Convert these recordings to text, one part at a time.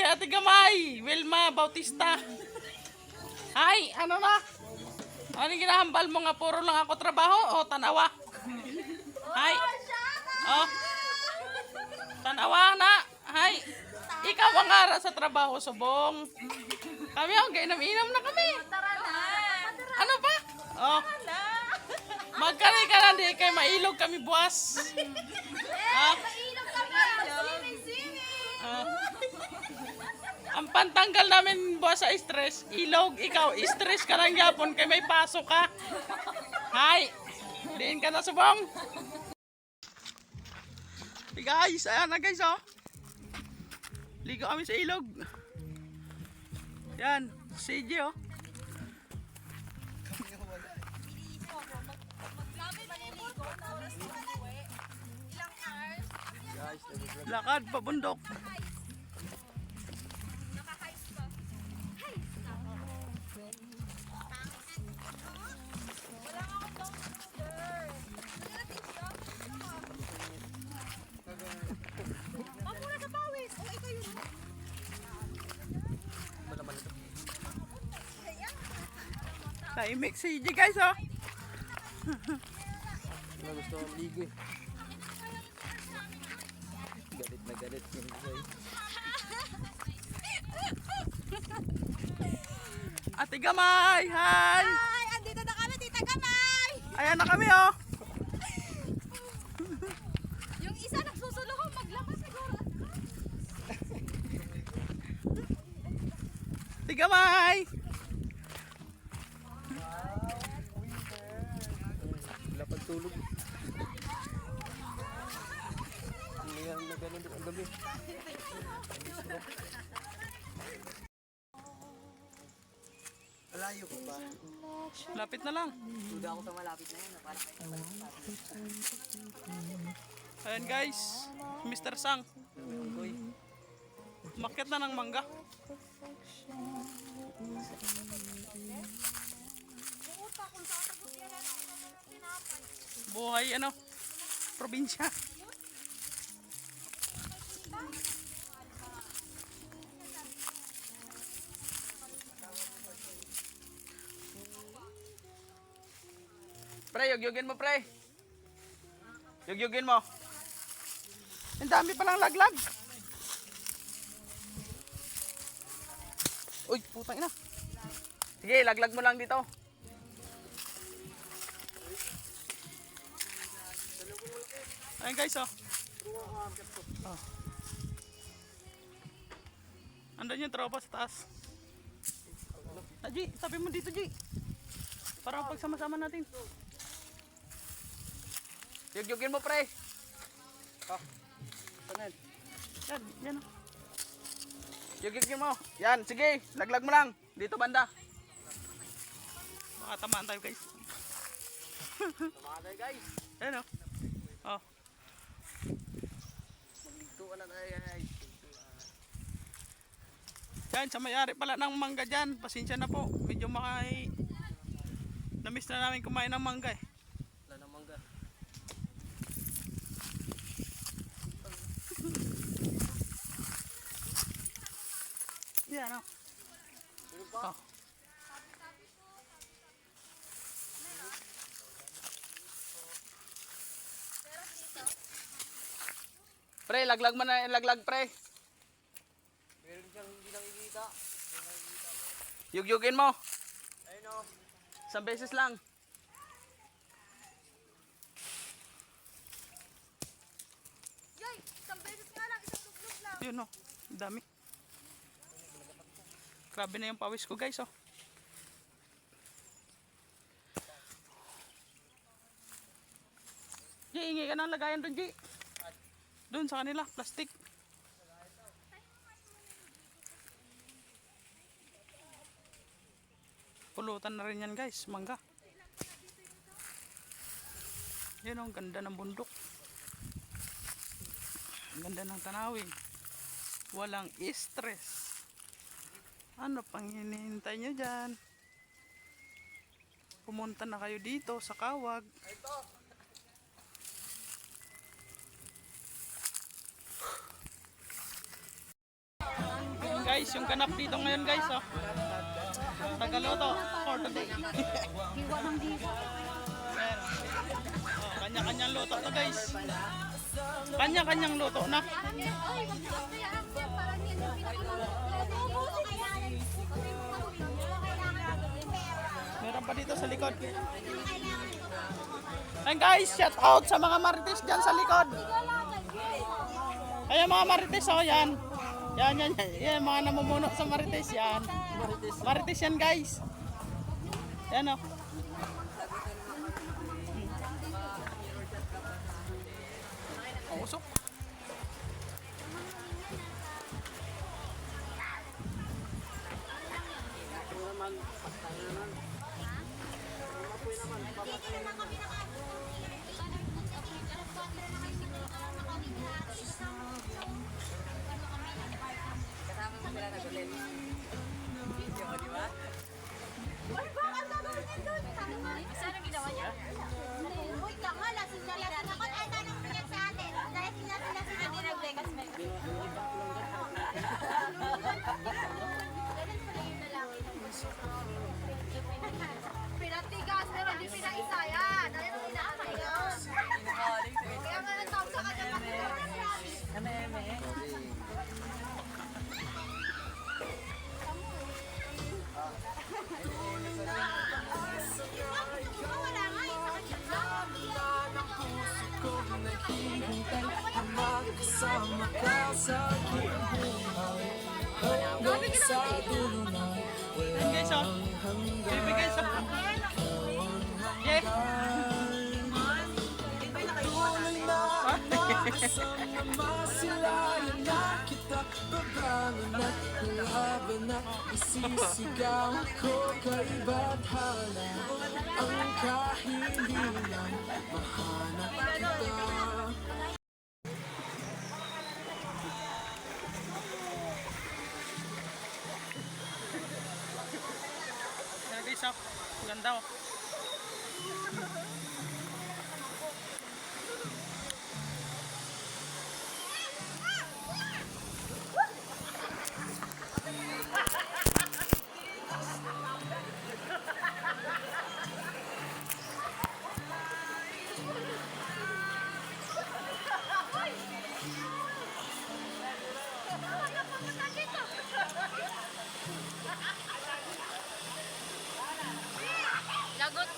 Ate Gamay, Wilma Bautista. Ay, ano na? Ano ginahambal mo nga puro lang ako trabaho o tanawa? Ay. Oh. Tanawa na. Ay. Ikaw ang ara sa trabaho, subong. Kami ang gainam-inam na kami. Ano ba? Oh. Magkari ka na, di kay mailog kami buwas. Ah. Ah. Ang pantanggal namin buwas sa stress, ilog, ikaw, stress ka lang yapon kay may pasok ka. Hay. Diin ka na subong. Hey guys, ayan na guys oh. Ligo kami sa ilog. Yan, CJ oh. Lakad pa bundok. Tahimik si CJ guys oh. Gusto kong ligo eh. Galit na galit yung guys. Ate Gamay, hi! Ay, andito na kami, Tita Gamay! Ayan na kami oh. Yung isa nagsusulong, maglabas siguro. Ate Gamay! Wala pang tulog. Hindi yan na ganun ang gabi. Malayo ko ba? Lapit na lang. Duda ako sa malapit na yan. Parang Ayan guys, Mr. Sang. Makyat na ng mangga. Buhay ano, probinsya. Pre, yugyugin mo pre. Yugyugin mo. Ang dami palang laglag. Uy, putang ina. Sige, laglag mo lang dito. Ayun guys, oh. Oh. Andun yung tropa sa taas. Ah, G, tabi mo dito, G. Para pagsama-sama natin. Yugyugin mo, pre. Oh. Saan yan? Yan, oh. Yugyugin mo. Yan, sige. Laglag mo lang. Dito banda. Baka tamaan tayo, guys. tamaan tayo guys. Ayan, oh. Oh. Tuwa na tayo guys. Yan, sa may-ari pala ng mangga dyan. Pasensya na po. Medyo na-miss na namin kumain ng mangga eh. Wala na mangga. Yan, oh. Oh. Pre, laglag mo na, laglag pre. Meron siyang hindi nakikita. Yugyugin mo. Ayun o. Isang beses lang. Yoy, isang beses nga lang, isang tuklog lang. Yun oh, dami. Grabe na yung pawis ko guys oh. G, hingi ka ng lagayan doon G. Doon sa kanila, plastic. Pulutan na rin yan guys, mangga. Yan oh, ang ganda ng bundok. Ang ganda ng tanawin. Walang stress. Ano pang hinihintay nyo dyan? Pumunta na kayo dito sa Kawag. guys, yung ganap dito ngayon guys, oh. Tagaluto for today. Hiwa ng dito. Ayan. Oh, kanya-kanyang luto to guys. Kanya-kanyang luto na. Ay, magbukas na yan. Parang yun yung pinakamalaki. Meron pa dito sa likod. Ayan guys, shout out sa mga marites dyan sa likod. Ayan mga marites, oh, yan. Yan, mga namumuno sa marites, yan. Marites yan guys. Yan, oh. Oh, usok. Sana ginawa niya? Uy, tama lang. Sinalasan ako. Ay, tanong niya sa atin. Dahil sinalasan hindi nag-vegas me. Pinatigas, pero hindi pinaisayan. Dahil nung inaamay yun. Kaya nga nang tawag sa kanya. Wala nga eh. Sa kanya. Ayan guys, oh. Bibigay sa... Yeah. Isisigaw ko kay Bathala ang kahilingan, mahanap kita. Ayan guys, oh. Ganda, oh. Lagot.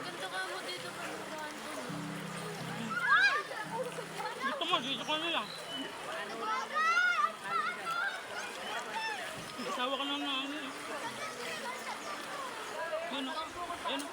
Ganto ka mo dito Dito mo, dito ka nila. Isawa ka lang na ano eh. Yun, oh. Yun, oh.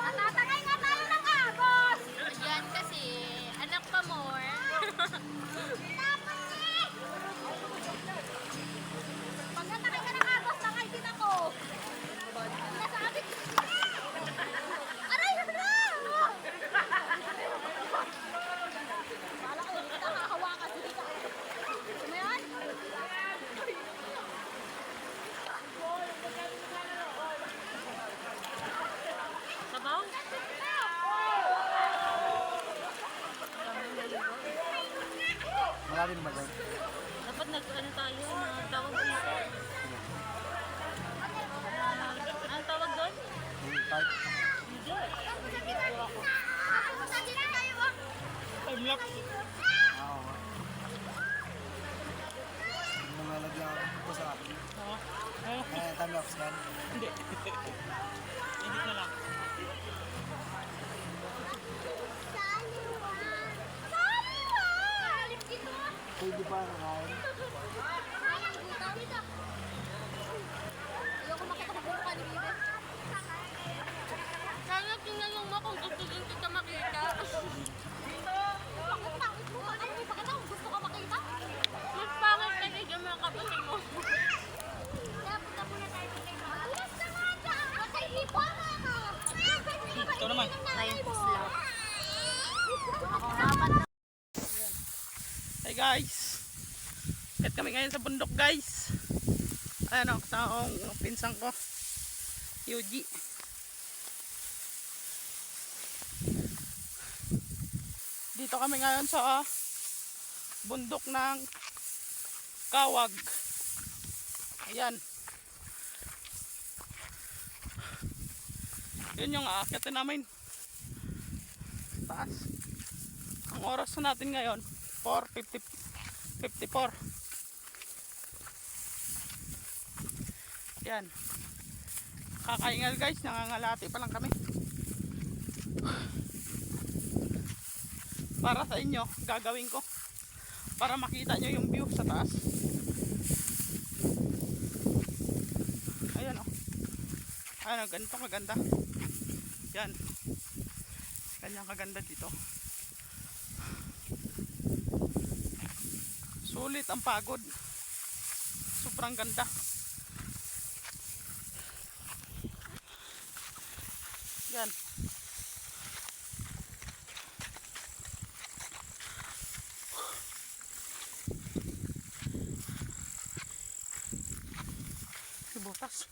Matatagay nga tayo ng agos! Yan kasi, anak pa more. Pag natakay ka ng agos, nakay din ako. Nasabi ko. Hindi. Edit na lang. Pwede pa nakain. Ayoko makita ng buka ni Bibi. Sana tinanong mo kung gusto din kita makita. Bakit pangit mo? Bakit may pakita kung gusto ka makita? Mas pangit na kaya mga kapatid mo. Kaya punta muna tayo kay Mama. Bilis na nga dyan! Bakit hipo mo ako? Ito naman. Tayong Islam. Hey guys. Kahit kami ngayon sa bundok guys. Ayan o, kasama ang pinsang ko. Yuji. Dito kami ngayon sa bundok ng Kawag. Ayan. Yun yung aakitin namin. Taas. Ang oras na natin ngayon 4:54. Yan. Kakaingal guys, nangangalati pa lang kami. Para sa inyo, gagawin ko. Para makita nyo yung view sa taas. Ayan o. Ayan o, ganito kaganda. Yan. Kanyang kaganda dito. Sulit ang pagod. Sobrang ganda. Yan. Butas.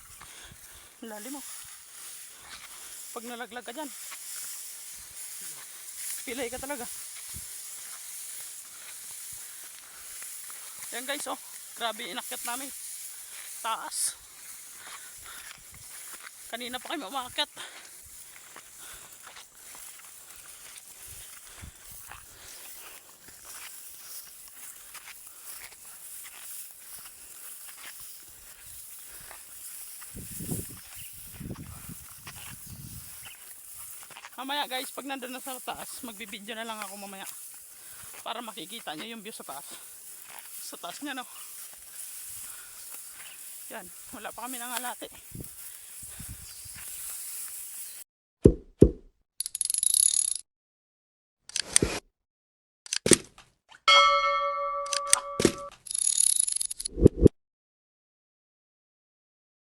Lalim mo. Pag nalaglag ka dyan, pilay ka talaga. Yan guys, oh, grabe inakyat namin. Taas. Kanina pa kami umakyat. Mamaya guys, pag nandun na sa taas, magbibideo na lang ako mamaya. Para makikita nyo yung view sa taas. Sa taas niya, no. Yan, wala pa kami nangalate.